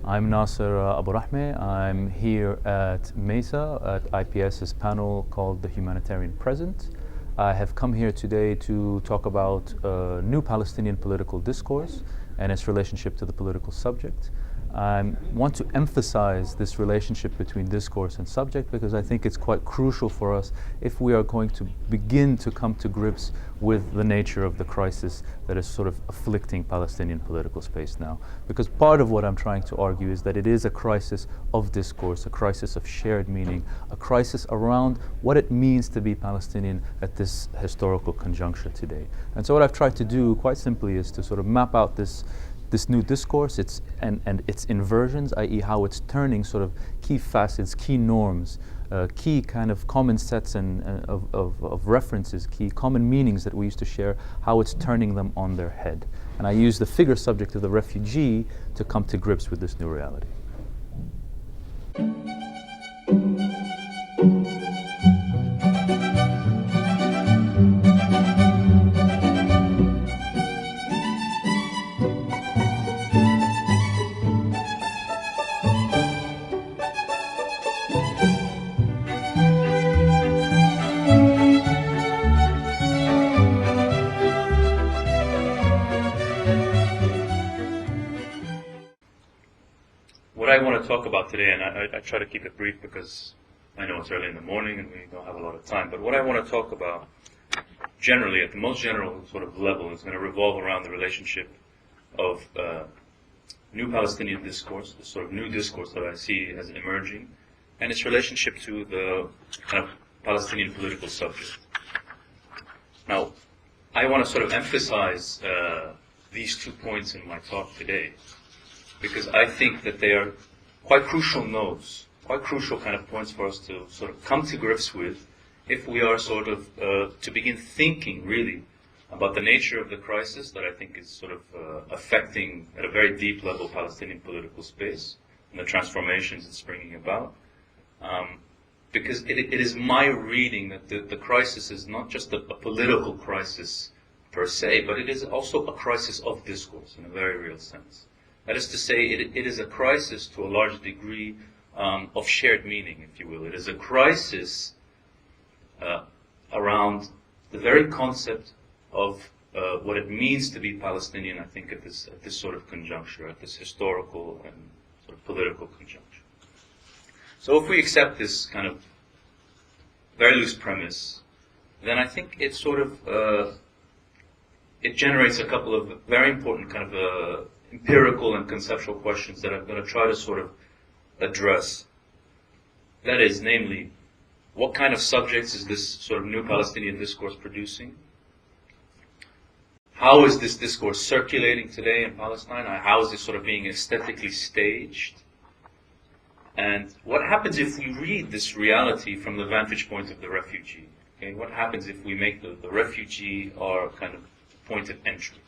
I'm Nasser Abourahme. I'm here at MESA, at IPS's panel called The Humanitarian Present. I have come here today to talk about new Palestinian political discourse and its relationship to the political subject. I want to emphasize this relationship between discourse and subject because I think it's quite crucial for us if we are going to begin to come to grips with the nature of the crisis that is sort of afflicting Palestinian political space now. Because part of what I'm trying to argue is that it is a crisis of discourse, a crisis of shared meaning, a crisis around what it means to be Palestinian at this historical conjuncture today. And so what I've tried to do quite simply is to sort of map out this new discourse, and its inversions, i.e. how it's turning sort of key facets, key norms, key kind of common sets of references, key common meanings that we used to share, how it's turning them on their head. And I use the figure subject of the refugee to come to grips with this new reality. What I want to talk about today, and I try to keep it brief because I know it's early in the morning and we don't have a lot of time, but what I want to talk about generally, at the most general sort of level, is going to revolve around the relationship of new Palestinian discourse, the sort of new discourse that I see as emerging, and its relationship to the kind of Palestinian political subject. Now, I want to sort of emphasize these 2 points in my talk today, because I think that they are quite crucial nodes, quite crucial kind of points for us to sort of come to grips with if we are sort of to begin thinking really about the nature of the crisis that I think is sort of affecting at a very deep level Palestinian political space and the transformations it's bringing about. Because it is my reading that the crisis is not just a political crisis per se, but it is also a crisis of discourse in a very real sense. That is to say, it is a crisis to a large degree of shared meaning, if you will. It is a crisis around the very concept of what it means to be Palestinian, I think, at this sort of conjuncture, at this historical and sort of political conjuncture. So if we accept this kind of very loose premise, then I think it sort of it generates a couple of very important kind of empirical and conceptual questions that I'm going to try to sort of address. That is, namely, what kind of subjects is this sort of new Palestinian discourse producing? How is this discourse circulating today in Palestine? How is this sort of being aesthetically staged? And what happens if we read this reality from the vantage point of the refugee? Okay, what happens if we make the refugee our kind of point of entry?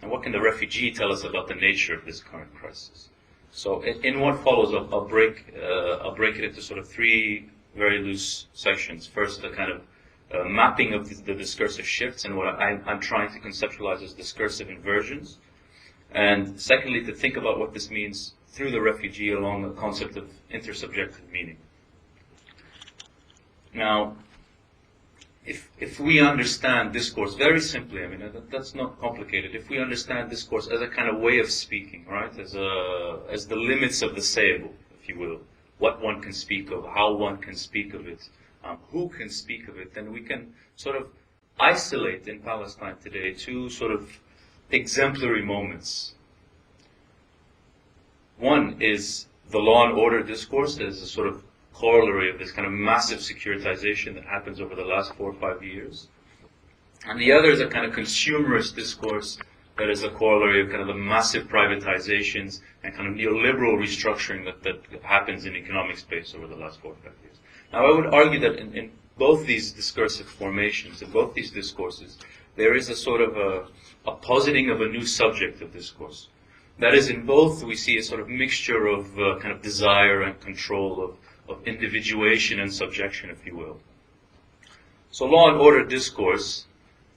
And what can the refugee tell us about the nature of this current crisis? So in what follows, I'll break it into sort of 3 very loose sections. First, the kind of mapping of the discursive shifts and what I'm trying to conceptualize as discursive inversions. And secondly, to think about what this means through the refugee along the concept of intersubjective meaning. Now, if we understand discourse very simply, I mean, that's not complicated. If we understand discourse as a kind of way of speaking, right, as the limits of the sayable, if you will, what one can speak of, how one can speak of it, who can speak of it, then we can sort of isolate in Palestine today 2 sort of exemplary moments. One is the law and order discourse as a sort of corollary of this kind of massive securitization that happens over the last 4 or 5 years. And the other is a kind of consumerist discourse that is a corollary of kind of the massive privatizations and kind of neoliberal restructuring that happens in economic space over the last 4 or 5 years. Now, I would argue that in both these discursive formations, in both these discourses, there is a sort of a positing of a new subject of discourse. That is, in both we see a sort of mixture of kind of desire and control, of individuation and subjection, if you will. So law and order discourse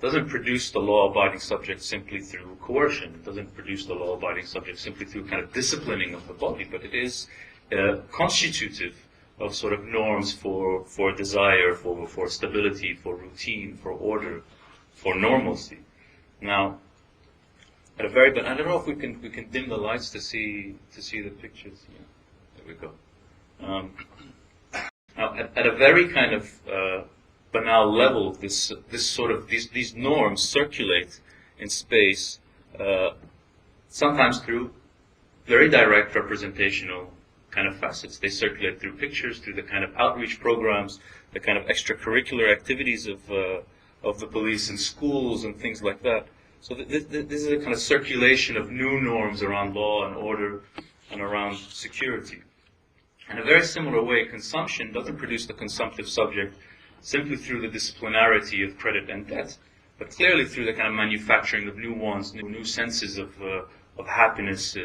doesn't produce the law-abiding subject simply through coercion. It doesn't produce the law-abiding subject simply through kind of disciplining of the body, but it is constitutive of sort of norms for desire, for stability, for routine, for order, for normalcy. Now, but I don't know if we can dim the lights to see the pictures. Yeah, there we go. Now, at a very kind of banal level, these norms circulate in space, sometimes through very direct representational kind of facets. They circulate through pictures, through the kind of outreach programs, the kind of extracurricular activities of the police in schools and things like that. So this is a kind of circulation of new norms around law and order and around security. In a very similar way, consumption doesn't produce the consumptive subject simply through the disciplinarity of credit and debt, but clearly through the kind of manufacturing of new wants, new senses of happiness,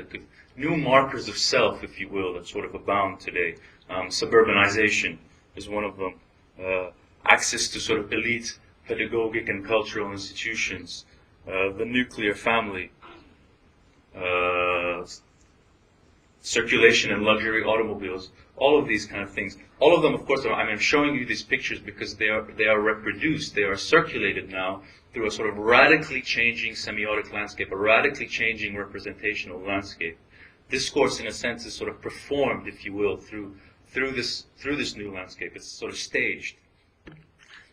new markers of self, if you will, that sort of abound today. Suburbanization is one of them. Access to sort of elite pedagogic and cultural institutions. The nuclear family, circulation and luxury automobiles, all of these kind of things. All of them, of course, I'm showing you these pictures because they are reproduced, they are circulated now through a sort of radically changing semiotic landscape, a radically changing representational landscape. Discourse, in a sense, is sort of performed, if you will, through this new landscape. It's sort of staged.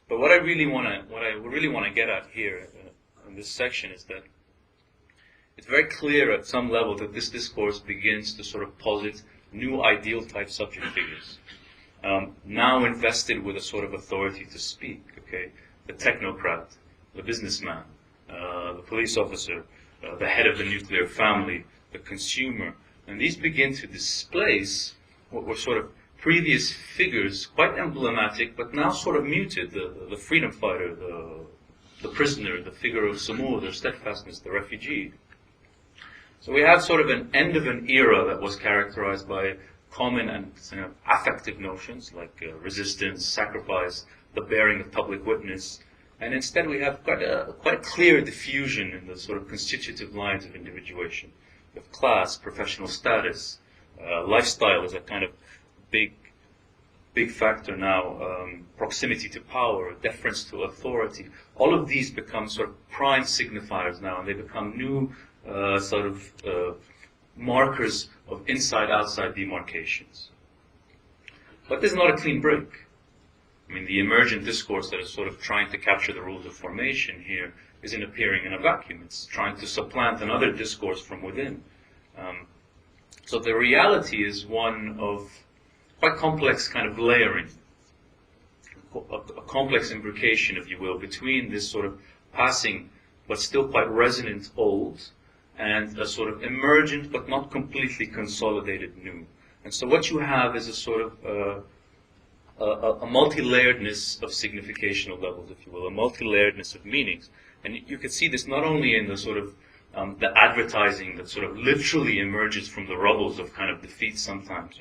But what I really want to get at here in this section is that it's very clear at some level that this discourse begins to sort of posit new ideal type subject figures, now invested with a sort of authority to speak. Okay, the technocrat, the businessman, the police officer, the head of the nuclear family, the consumer, and these begin to displace what were sort of previous figures, quite emblematic, but now sort of muted. The freedom fighter, the prisoner, the figure of Samud, or steadfastness, the refugee. So we have sort of an end of an era that was characterized by common and affective notions like resistance, sacrifice, the bearing of public witness, and instead we have quite clear diffusion in the sort of constitutive lines of individuation. We have class, professional status, lifestyle is a kind of big factor now, proximity to power, deference to authority. All of these become sort of prime signifiers now, and they become new markers of inside-outside demarcations. But this is not a clean break. I mean, the emergent discourse that is sort of trying to capture the rules of formation here isn't appearing in a vacuum. It's trying to supplant another discourse from within. So the reality is one of quite complex kind of layering, a complex imbrication, if you will, between this sort of passing but still quite resonant old and a sort of emergent but not completely consolidated new. And so what you have is a sort of a multi-layeredness of significational levels, if you will, a multi-layeredness of meanings. And you can see this not only in the sort of the advertising that sort of literally emerges from the rubbles of kind of defeat sometimes,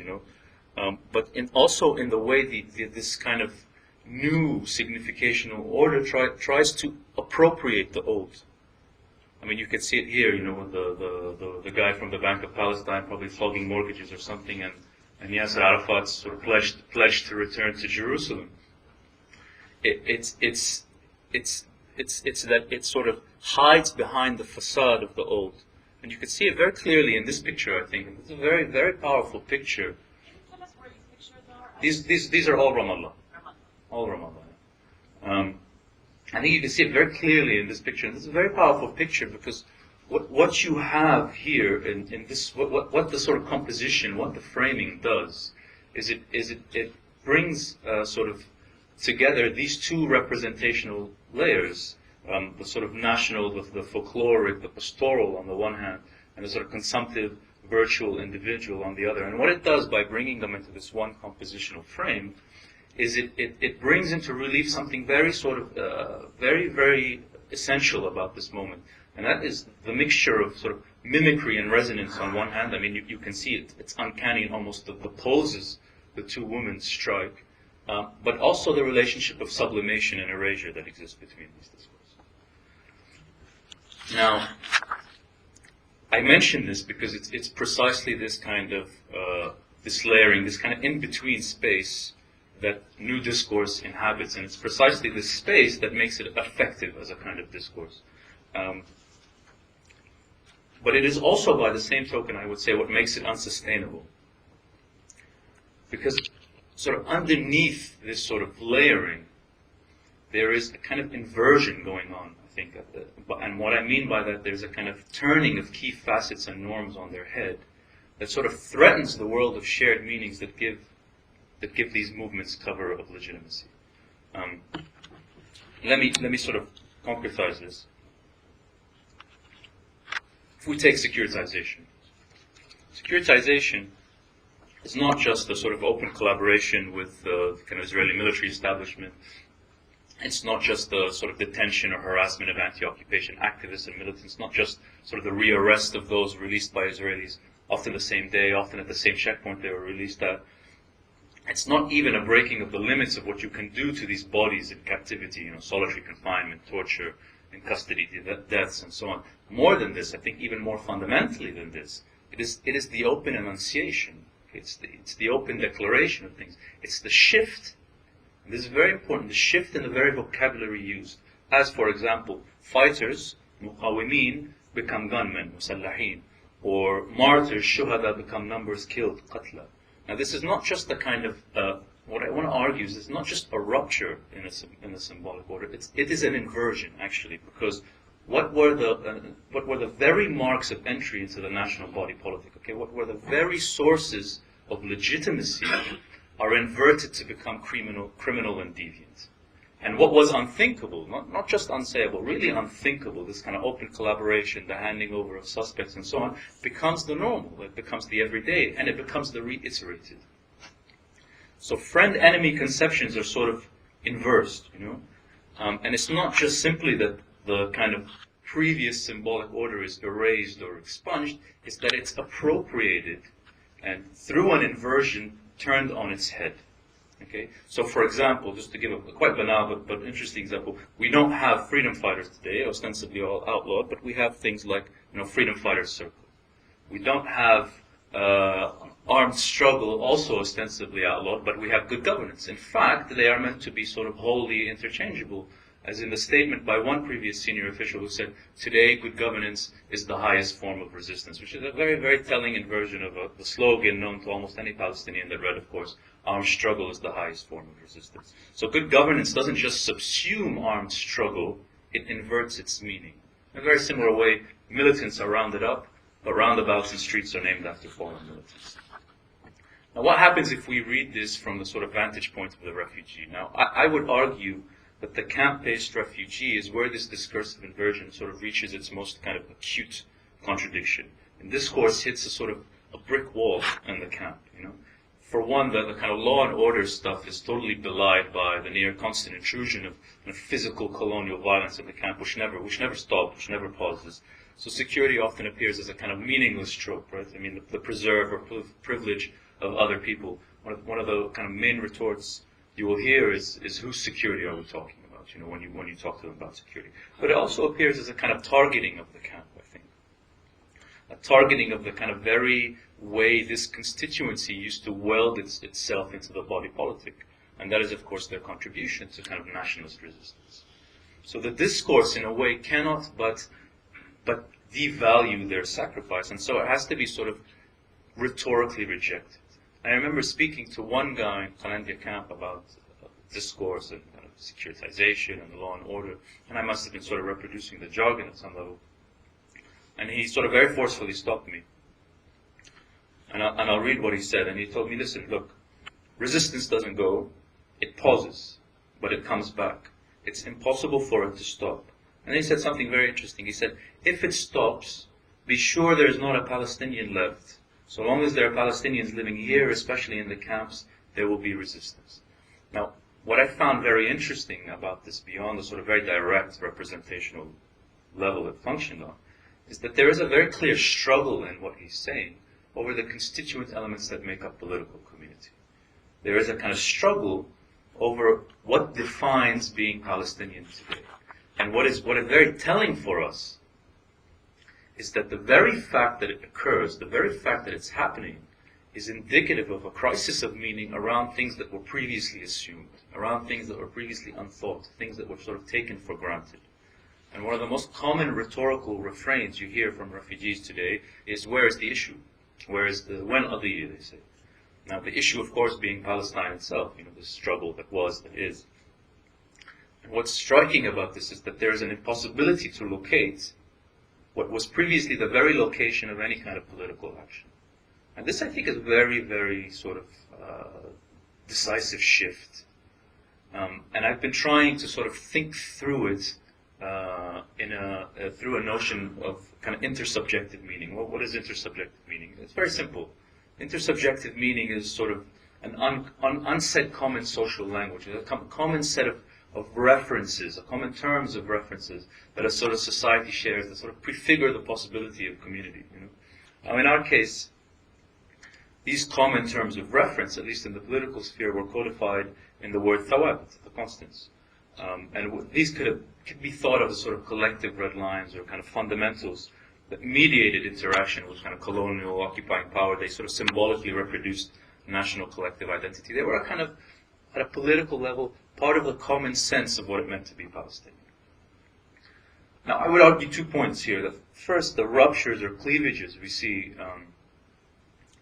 but also in the way this kind of new significational order tries to appropriate the old. I mean, you can see it here, with the guy from the Bank of Palestine probably flogging mortgages or something, and Yasser Arafat's sort of pledged to return to Jerusalem. It's that it sort of hides behind the facade of the old, and you can see it very clearly in this picture. I think it's a very, very powerful picture. Tell us where these pictures are. These are all Ramallah. All Ramallah. I think you can see it very clearly in this picture. And this is a very powerful picture because what you have here in this, what the sort of composition, what the framing does, is it brings sort of together these two representational layers, the sort of national, the folkloric, the pastoral on the one hand, and the sort of consumptive, virtual individual on the other. And what it does by bringing them into this one compositional frame is it brings into relief something very sort of very, very essential about this moment. And that is the mixture of sort of mimicry and resonance on one hand. I mean, you can see it. It's uncanny in almost the poses the two women strike, but also the relationship of sublimation and erasure that exists between these discourses. Now, I mention this because it's precisely this kind of this layering, this kind of in-between space that new discourse inhabits, and it's precisely this space that makes it effective as a kind of discourse. But it is also, by the same token, I would say, what makes it unsustainable. Because sort of underneath this sort of layering, there is a kind of inversion going on, I think. And what I mean by that, there's a kind of turning of key facets and norms on their head that sort of threatens the world of shared meanings that give these movements cover of legitimacy. Let me sort of concretize this. If we take securitization is not just a sort of open collaboration with the kind of Israeli military establishment. It's not just the sort of detention or harassment of anti-occupation activists and militants, not just sort of the rearrest of those released by Israelis, often the same day, often at the same checkpoint they were released at. It's not even a breaking of the limits of what you can do to these bodies in captivity, solitary confinement, torture, in custody, deaths, and so on. More than this, I think even more fundamentally than this, it is the open enunciation. It's the open declaration of things. It's the shift. This is very important, the shift in the very vocabulary used. As, for example, fighters, muqawimin, become gunmen, musallahin, or martyrs, shuhada, become numbers killed, qatla. Now this is not just the kind of, what I want to argue is it's not just a rupture in the symbolic order, it is an inversion, actually, because what were the very marks of entry into the national body politic, okay? What were the very sources of legitimacy are inverted to become criminal and deviant. And what was unthinkable, not just unsayable, really unthinkable, this kind of open collaboration, the handing over of suspects and so on, becomes the normal, it becomes the everyday, and it becomes the reiterated. So friend-enemy conceptions are sort of inversed, and it's not just simply that the kind of previous symbolic order is erased or expunged, it's that it's appropriated and through an inversion turned on its head. Okay, so for example, just to give a quite banal but interesting example, we don't have freedom fighters today, ostensibly all outlawed, but we have things like freedom fighters circle. We don't have armed struggle, also ostensibly outlawed, but we have good governance. In fact, they are meant to be sort of wholly interchangeable, as in the statement by one previous senior official who said, today good governance is the highest form of resistance, which is a very, very telling inversion of the slogan known to almost any Palestinian that read, of course, armed struggle is the highest form of resistance. So good governance doesn't just subsume armed struggle, it inverts its meaning. In a very similar way, militants are rounded up, but roundabouts and streets are named after fallen militants. Now what happens if we read this from the sort of vantage point of the refugee? Now I would argue that the camp-based refugee is where this discursive inversion sort of reaches its most kind of acute contradiction. And discourse hits a sort of a brick wall in the camp, For one, the kind of law and order stuff is totally belied by the near constant intrusion of physical colonial violence in the camp, which never stops, which never pauses. So security often appears as a kind of meaningless trope, right? I mean, the preserve or privilege of other people. One of the kind of main retorts you will hear is whose security are we talking about? When you talk to them about security. But it also appears as a kind of targeting of the camp, I think. A targeting of the kind of very way this constituency used to weld itself into the body politic. And that is, of course, their contribution to kind of nationalist resistance. So the discourse, in a way, cannot but devalue their sacrifice. And so it has to be sort of rhetorically rejected. I remember speaking to one guy in Qalandia camp about discourse and kind of securitization and the law and order, and I must have been sort of reproducing the jargon at some level. And he sort of very forcefully stopped me. And I'll read what he said. And he told me, listen, look, resistance doesn't go, it pauses, but it comes back. It's impossible for it to stop. And then he said something very interesting. He said, if it stops, be sure there's not a Palestinian left. So long as there are Palestinians living here, especially in the camps, there will be resistance. Now, what I found very interesting about this, beyond the sort of very direct representational level it functioned on, is that there is a very clear struggle in what he's saying over the constituent elements that make up political community. There is a kind of struggle over what defines being Palestinian today. And what is very telling for us is that the very fact that it occurs, the very fact that it's happening, is indicative of a crisis of meaning around things that were previously assumed, around things that were previously unthought, things that were sort of taken for granted. And one of the most common rhetorical refrains you hear from refugees today is, where is the issue? Where is the when qadiyya, they say. Now, the issue, of course, being Palestine itself, the struggle that was, that is. And what's striking about this is that there is an impossibility to locate what was previously the very location of any kind of political action. And this, I think, is a very, very sort of decisive shift. And I've been trying to sort of think through it through a notion of kind of intersubjective meaning. Well, what is intersubjective meaning? It's very simple. Intersubjective meaning is sort of an unsaid common social language, a common set of references, a common terms of references that a sort of society shares that sort of prefigure the possibility of community. Now, in our case, these common terms of reference, at least in the political sphere, were codified in the word thawabit, the constants. And these could be thought of as sort of collective red lines or kind of fundamentals that mediated interaction with kind of colonial occupying power. They sort of symbolically reproduced national collective identity. They were a kind of, at a political level, part of the common sense of what it meant to be Palestinian. Now, I would argue 2 points here. That first, the ruptures or cleavages we see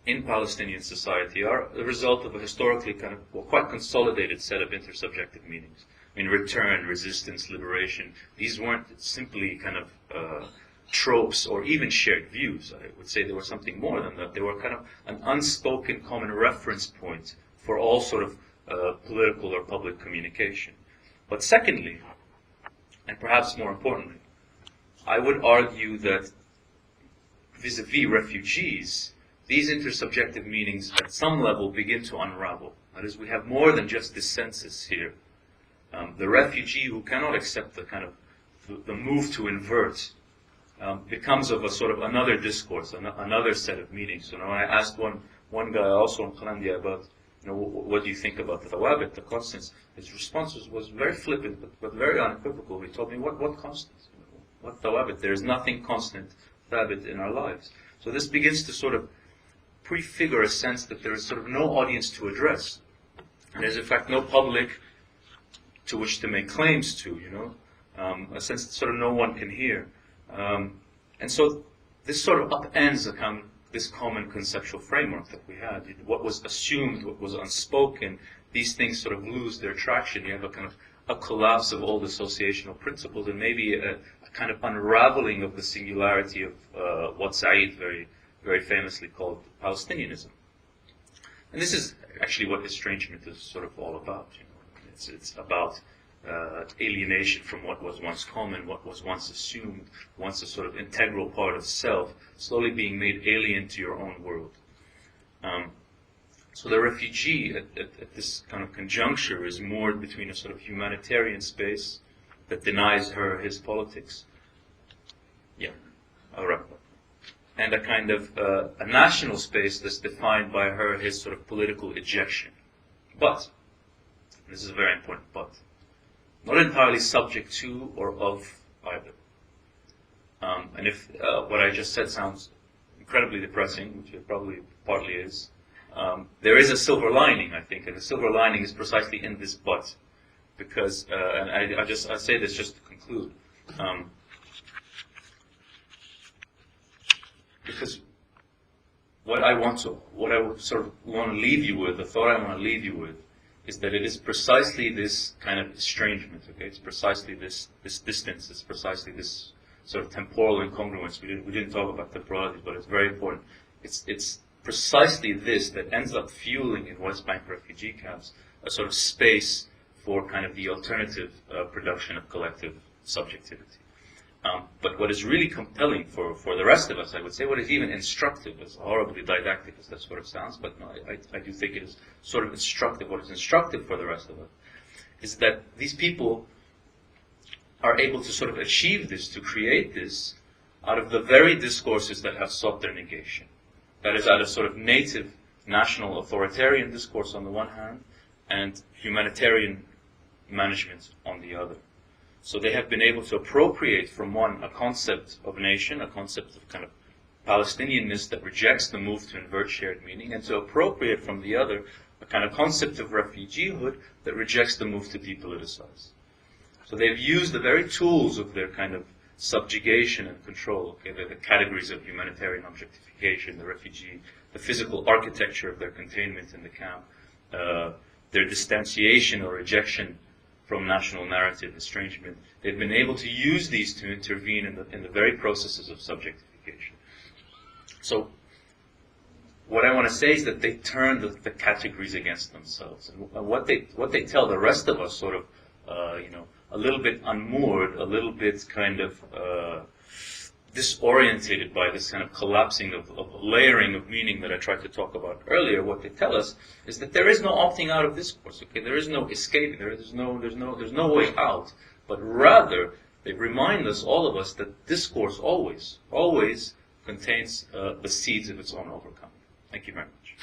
in Palestinian society are the result of a historically kind of quite consolidated set of intersubjective meanings. I mean, return, resistance, liberation. These weren't simply kind of tropes or even shared views. I would say they were something more than that. They were kind of an unspoken common reference point for all sort of political or public communication. But secondly, and perhaps more importantly, I would argue that vis-a-vis refugees, these intersubjective meanings at some level begin to unravel. That is, we have more than just this census here. The refugee who cannot accept the kind of the move to invert becomes of a sort of another discourse, another set of meanings. When I asked one guy also in Colombia about, what do you think about the thawabit, the constants, his response was very flippant but very unequivocal. He told me, what constants? What thawabit? There is nothing constant, thabit, in our lives. So this begins to sort of prefigure a sense that there is sort of no audience to address. And there's in fact no public to which to make claims to, a sense that sort of no one can hear. And so this sort of upends this common conceptual framework that we had. What was assumed, what was unspoken, these things sort of lose their traction. You have a kind of a collapse of old associational principles and maybe a kind of unraveling of the singularity of what Said very, very famously called Palestinianism. And this is actually what estrangement is sort of all about. It's about alienation from what was once common, what was once assumed, once a sort of integral part of self, slowly being made alien to your own world. So the refugee at this kind of conjuncture is moored between a sort of humanitarian space that denies her his politics. And a kind of a national space that's defined by her his sort of political ejection. But, this is a very important but, not entirely subject to or of either. And if what I just said sounds incredibly depressing, which it probably partly is, there is a silver lining, I think, and the silver lining is precisely in this but, because, and I say this just to conclude, because what I sort of want to leave you with, the thought I want to leave you with, is that it is precisely this kind of estrangement, okay? It's precisely this distance, it's precisely this sort of temporal incongruence. We didn't talk about temporalities, but it's very important. It's precisely this that ends up fueling in West Bank refugee camps a sort of space for kind of the alternative production of collective subjectivity. But what is really compelling for the rest of us, I would say, what is even instructive, as horribly didactic as that sort of sounds, but no, I do think it is sort of instructive. What is instructive for the rest of us is that these people are able to sort of achieve this, to create this, out of the very discourses that have sought their negation. That is, out of sort of native national authoritarian discourse on the one hand, and humanitarian management on the other. So they have been able to appropriate from one a concept of nation, a concept of kind of Palestinianness that rejects the move to invert shared meaning, and to appropriate from the other a kind of concept of refugeehood that rejects the move to depoliticize. So they've used the very tools of their kind of subjugation and control, okay, the categories of humanitarian objectification, the refugee, the physical architecture of their containment in the camp, their distanciation or rejection from national narrative, estrangement. They've been able to use these to intervene in the very processes of subjectification. So what I want to say is that they turn the categories against themselves, and what they tell the rest of us, sort of, a little bit unmoored, a little bit kind of disorientated by this kind of collapsing of layering of meaning that I tried to talk about earlier. What they tell us is that there is no opting out of discourse. Okay, there is no escaping. There's no way out. But rather, they remind us, all of us, that discourse always contains the seeds of its own overcoming. Thank you very much.